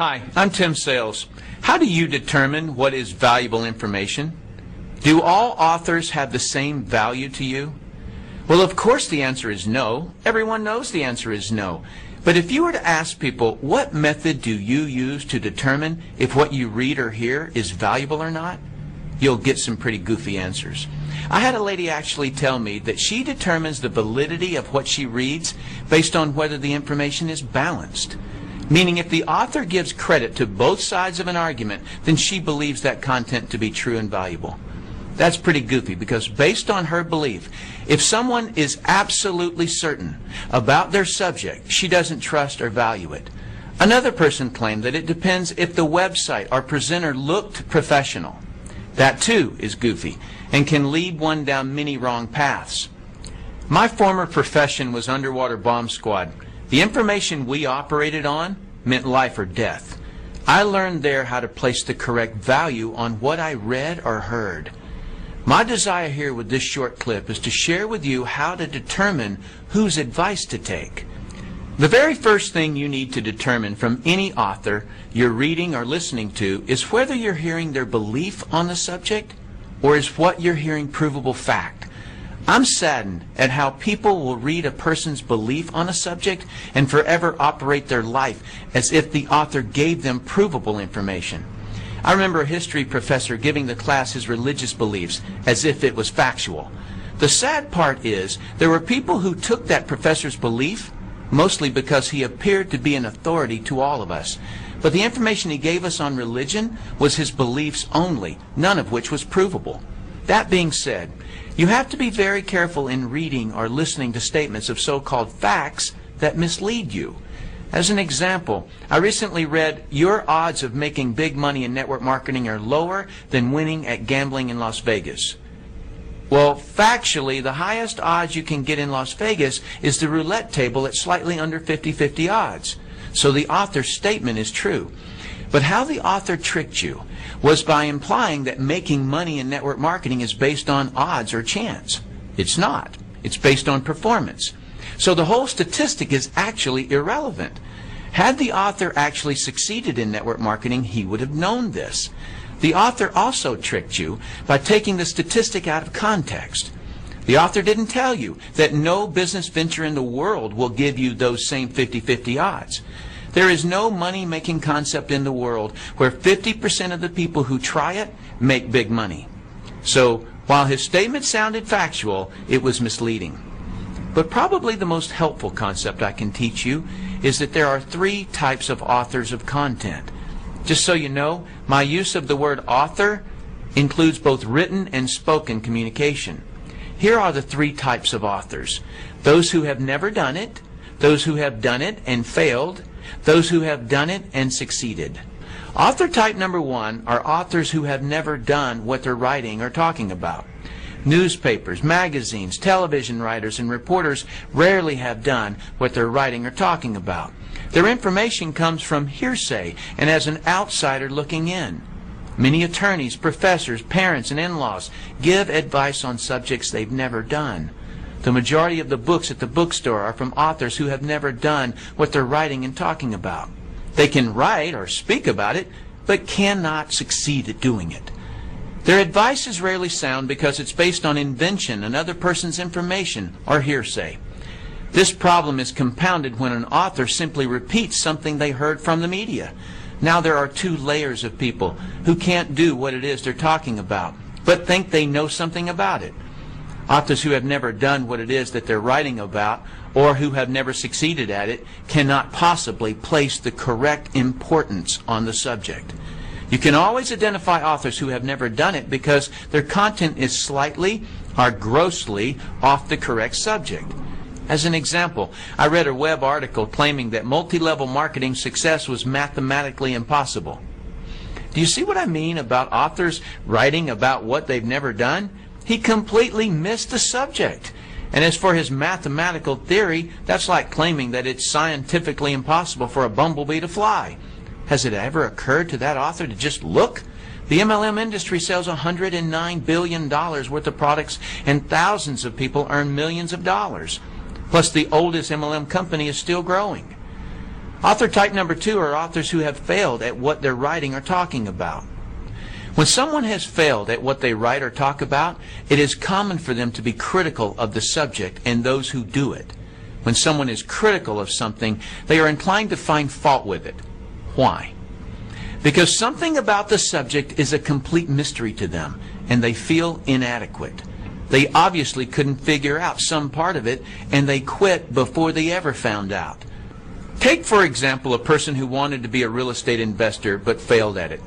Hi, I'm Tim Sales. How do you determine what is valuable information? Do all authors have the same value to you? Well, of course the answer is no. Everyone knows the answer is no. But if you were to ask people, what method do you use to determine if what you read or hear is valuable or not? You'll get some pretty goofy answers. I had a lady actually tell me that she determines the validity of what she reads based on whether the information is balanced. Meaning if the author gives credit to both sides of an argument, then she believes that content to be true and valuable. That's pretty goofy because based on her belief, if someone is absolutely certain about their subject, she doesn't trust or value it. Another person claimed that it depends if the website or presenter looked professional. That too is goofy and can lead one down many wrong paths. My former profession was underwater bomb squad. The information we operated on meant life or death. I learned there how to place the correct value on what I read or heard. My desire here with this short clip is to share with you how to determine whose advice to take. The very first thing you need to determine from any author you're reading or listening to is whether you're hearing their belief on the subject or is what you're hearing provable fact. I'm saddened at how people will read a person's belief on a subject and forever operate their life as if the author gave them provable information. I remember a history professor giving the class his religious beliefs as if it was factual. The sad part is there were people who took that professor's belief mostly because he appeared to be an authority to all of us. But the information he gave us on religion was his beliefs only, none of which was provable. That being said, you have to be very careful in reading or listening to statements of so-called facts that mislead you. As an example, I recently read, your odds of making big money in network marketing are lower than winning at gambling in Las Vegas. Well, factually, the highest odds you can get in Las Vegas is the roulette table at slightly under 50-50 odds. So the author's statement is true. But how the author tricked you was by implying that making money in network marketing is based on odds or chance. It's not. It's based on performance. So the whole statistic is actually irrelevant. Had the author actually succeeded in network marketing, he would have known this. The author also tricked you by taking the statistic out of context. The author didn't tell you that no business venture in the world will give you those same 50-50 odds. There is no money-making concept in the world where 50% of the people who try it make big money. So while his statement sounded factual, it was misleading. But probably the most helpful concept I can teach you is that there are three types of authors of content. Just so you know, my use of the word author includes both written and spoken communication. Here are the three types of authors: those who have never done it, those who have done it and failed, those who have done it and succeeded. Author type number one are authors who have never done what they're writing or talking about. Newspapers, magazines, television writers, and reporters rarely have done what they're writing or talking about. Their information comes from hearsay and as an outsider looking in. Many attorneys, professors, parents, and in-laws give advice on subjects they've never done. The majority of the books at the bookstore are from authors who have never done what they're writing and talking about. They can write or speak about it, but cannot succeed at doing it. Their advice is rarely sound because it's based on invention, another person's information, or hearsay. This problem is compounded when an author simply repeats something they heard from the media. Now there are two layers of people who can't do what it is they're talking about, but think they know something about it. Authors who have never done what it is that they're writing about, or who have never succeeded at it, cannot possibly place the correct importance on the subject. You can always identify authors who have never done it because their content is slightly or grossly off the correct subject. As an example, I read a web article claiming that multi-level marketing success was mathematically impossible. Do you see what I mean about authors writing about what they've never done? He completely missed the subject. And as for his mathematical theory, that's like claiming that it's scientifically impossible for a bumblebee to fly. Has it ever occurred to that author to just look? The MLM industry sells $109 billion worth of products and thousands of people earn millions of dollars. Plus the oldest MLM company is still growing. Author type number 2 are authors who have failed at what they're writing or talking about. When someone has failed at what they write or talk about, it is common for them to be critical of the subject and those who do it. When someone is critical of something, they are inclined to find fault with it. Why? Because something about the subject is a complete mystery to them, and they feel inadequate. They obviously couldn't figure out some part of it, and they quit before they ever found out. Take, for example, a person who wanted to be a real estate investor but failed at it.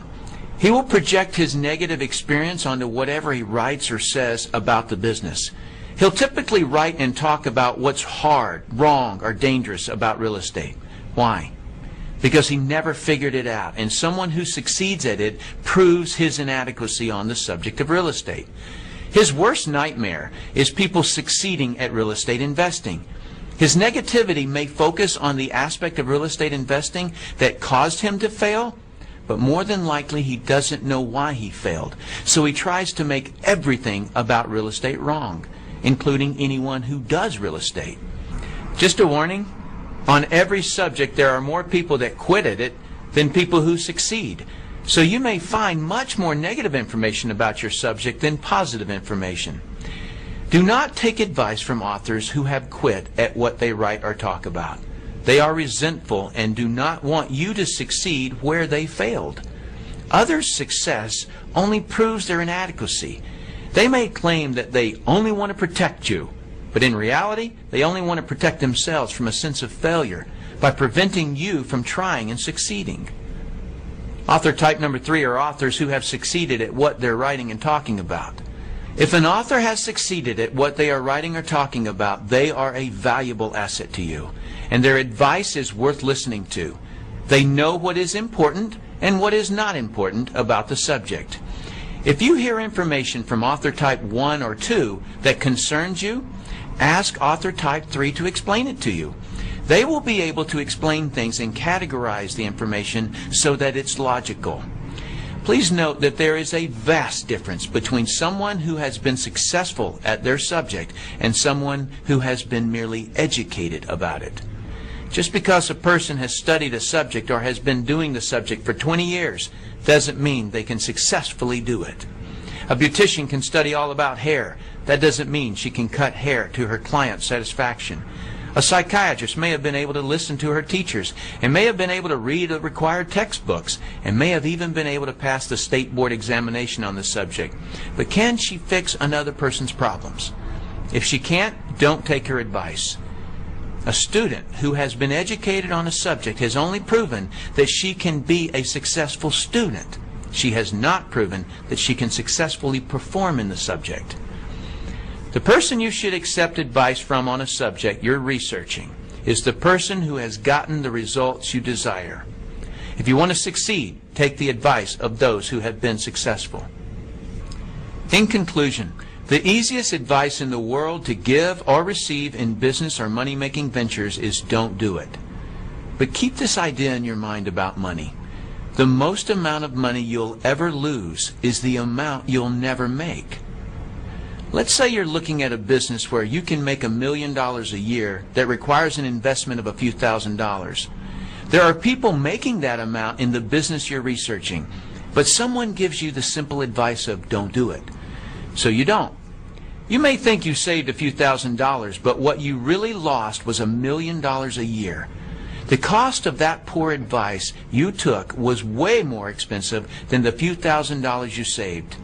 He will project his negative experience onto whatever he writes or says about the business. He'll typically write and talk about what's hard, wrong, or dangerous about real estate. Why? Because he never figured it out, and someone who succeeds at it proves his inadequacy on the subject of real estate. His worst nightmare is people succeeding at real estate investing. His negativity may focus on the aspect of real estate investing that caused him to fail, but more than likely he doesn't know why he failed. So he tries to make everything about real estate wrong, including anyone who does real estate. Just a warning, on every subject there are more people that quit at it than people who succeed. So you may find much more negative information about your subject than positive information. Do not take advice from authors who have quit at what they write or talk about. They are resentful and do not want you to succeed where they failed. Others' success only proves their inadequacy. They may claim that they only want to protect you, but in reality, they only want to protect themselves from a sense of failure by preventing you from trying and succeeding. Author type number 3 are authors who have succeeded at what they're writing and talking about. If an author has succeeded at what they are writing or talking about, they are a valuable asset to you, and their advice is worth listening to. They know what is important and what is not important about the subject. If you hear information from author type 1 or 2 that concerns you, ask author type 3 to explain it to you. They will be able to explain things and categorize the information so that it's logical. Please note that there is a vast difference between someone who has been successful at their subject and someone who has been merely educated about it. Just because a person has studied a subject or has been doing the subject for 20 years doesn't mean they can successfully do it. A beautician can study all about hair. That doesn't mean she can cut hair to her client's satisfaction. A psychiatrist may have been able to listen to her teachers and may have been able to read the required textbooks and may have even been able to pass the state board examination on the subject. But can she fix another person's problems? If she can't, don't take her advice. A student who has been educated on a subject has only proven that she can be a successful student. She has not proven that she can successfully perform in the subject. The person you should accept advice from on a subject you're researching is the person who has gotten the results you desire. If you want to succeed, take the advice of those who have been successful. In conclusion, the easiest advice in the world to give or receive in business or money-making ventures is don't do it. But keep this idea in your mind about money. The most amount of money you'll ever lose is the amount you'll never make. Let's say you're looking at a business where you can make $1 million a year that requires an investment of a few $1,000s. There are people making that amount in the business you're researching, but someone gives you the simple advice of don't do it. So you don't. You may think you saved a few $1,000s, but what you really lost was $1 million a year. The cost of that poor advice you took was way more expensive than the few $1,000s you saved.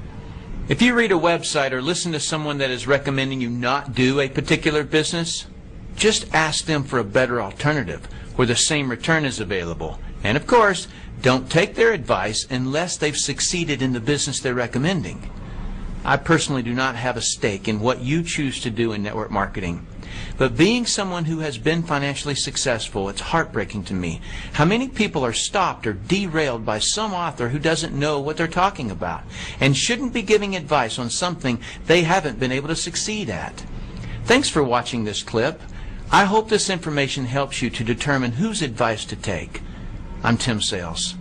If you read a website or listen to someone that is recommending you not do a particular business, just ask them for a better alternative where the same return is available. And of course, don't take their advice unless they've succeeded in the business they're recommending. I personally do not have a stake in what you choose to do in network marketing. But being someone who has been financially successful, it's heartbreaking to me how many people are stopped or derailed by some author who doesn't know what they're talking about and shouldn't be giving advice on something they haven't been able to succeed at. Thanks for watching this clip. I hope this information helps you to determine whose advice to take. I'm Tim Sales.